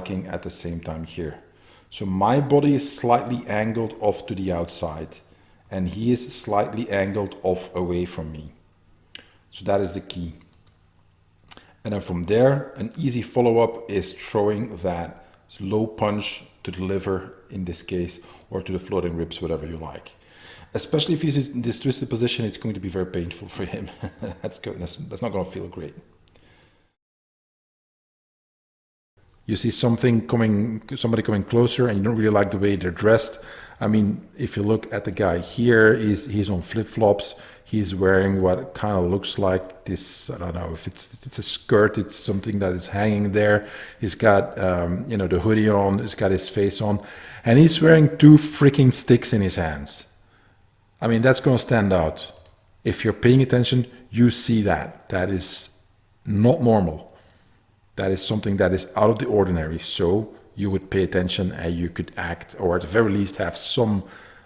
striking at the same time here. So my body is slightly angled off to the outside and he is slightly angled off away from me. So that is the key. And then from there, an easy follow-up is throwing that low punch to the liver in this case, or to the floating ribs, whatever you like. Especially if he's in this twisted position, it's going to be very painful for him. That's not going to feel great. You see somebody coming closer, and you don't really like the way they're dressed. I mean, if you look at the guy here, he's on flip-flops. He's wearing what kind of looks like this, I don't know if it's a skirt, it's something that is hanging there. He's got, the hoodie on, he's got his face on, and he's wearing two freaking sticks in his hands. I mean, that's going to stand out. If you're paying attention, you see that. That is not normal. That is something that is out of the ordinary. So you would pay attention and you could act, or at the very least have some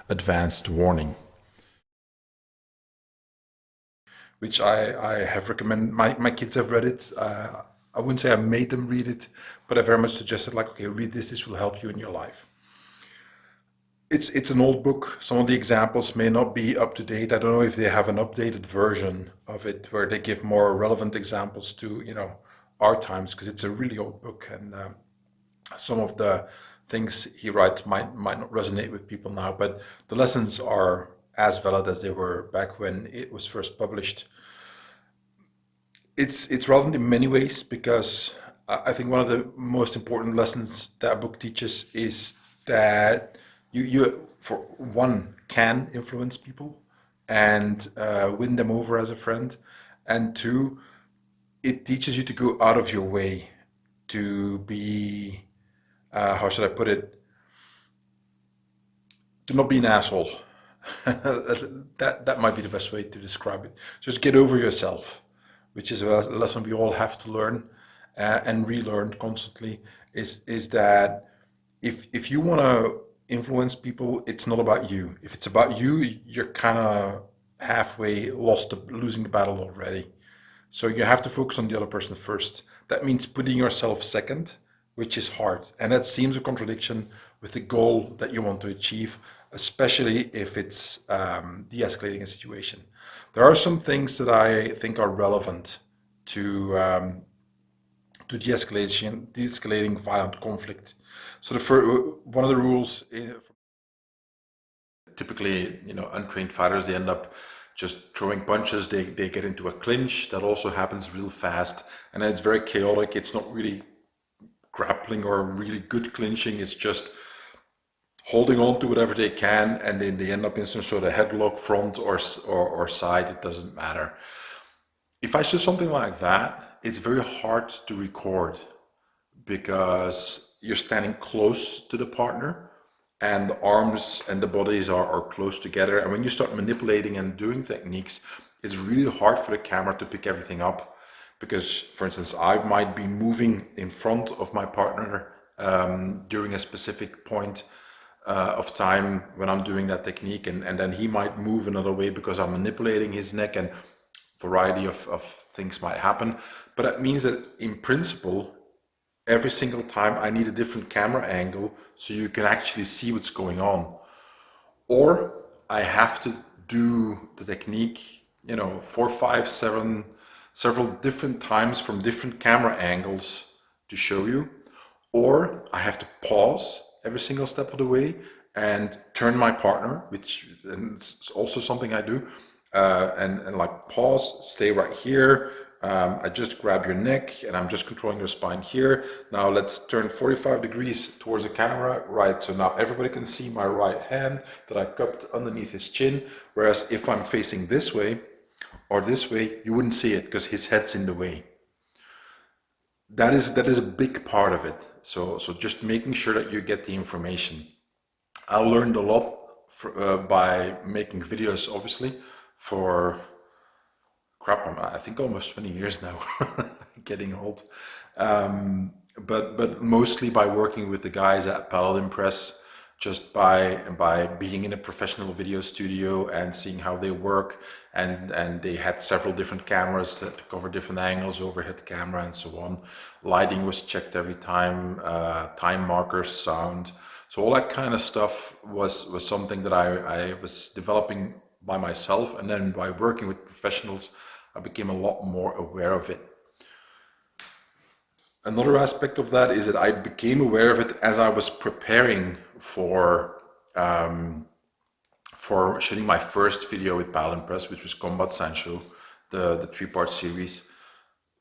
advanced warning. Which I have recommended. My kids have read it. I wouldn't say I made them read it, but I very much suggested, like, okay, read this. This will help you in your life. It's an old book. Some of the examples may not be up to date. I don't know if they have an updated version of it where they give more relevant examples to, our times, because it's a really old book, and some of the things he writes might not resonate with people now, but the lessons are as valid as they were back when it was first published. It's relevant in many ways because I think one of the most important lessons that book teaches is that you for one can influence people and win them over as a friend, and two, it teaches you to go out of your way to be, how should I put it, to not be an asshole. That might be the best way to describe it. Just get over yourself, which is a lesson we all have to learn and relearn constantly. Is that if you want to influence people, it's not about you. If it's about you, you're kind of halfway losing the battle already. So you have to focus on the other person first. That means putting yourself second, which is hard. And that seems a contradiction with the goal that you want to achieve, especially if it's de-escalating a situation. There are some things that I think are relevant to de-escalating violent conflict. So one of the rules, typically, untrained fighters, they end up just throwing punches. They get into a clinch. That also happens real fast, and it's very chaotic. It's not really grappling or really good clinching. It's just holding on to whatever they can, and then they end up in some sort of headlock, front or side. It doesn't matter. If I show something like that, it's very hard to record because you're standing close to the partner and the arms and the bodies are close together. And when you start manipulating and doing techniques, it's really hard for the camera to pick everything up. Because, for instance, I might be moving in front of my partner during a specific point of time when I'm doing that technique, and then he might move another way because I'm manipulating his neck, and a variety of things might happen. But that means that in principle, every single time I need a different camera angle so you can actually see what's going on. Or I have to do the technique, 4, 5, 7, several different times from different camera angles to show you. Or I have to pause every single step of the way and turn my partner, which is also something I do, and like pause, stay right here. I just grab your neck and I'm just controlling your spine here. Now let's turn 45 degrees towards the camera, right? So now everybody can see my right hand that I cupped underneath his chin. Whereas if I'm facing this way or this way, you wouldn't see it because his head's in the way. That is a big part of it. So just making sure that you get the information. I learned a lot by making videos, obviously, for I think almost 20 years now, getting old. But mostly by working with the guys at Paladin Press, just by being in a professional video studio and seeing how they work. And they had several different cameras to cover different angles, overhead camera and so on. Lighting was checked every time, time markers, sound. So all that kind of stuff was something that I was developing by myself, and then by working with professionals, I became a lot more aware of it. Another aspect of that is that I became aware of it as I was preparing for shooting my first video with Paddle and Press, which was Combat Sancho, the three-part series.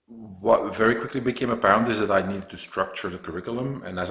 What very quickly became apparent is that I needed to structure the curriculum, and as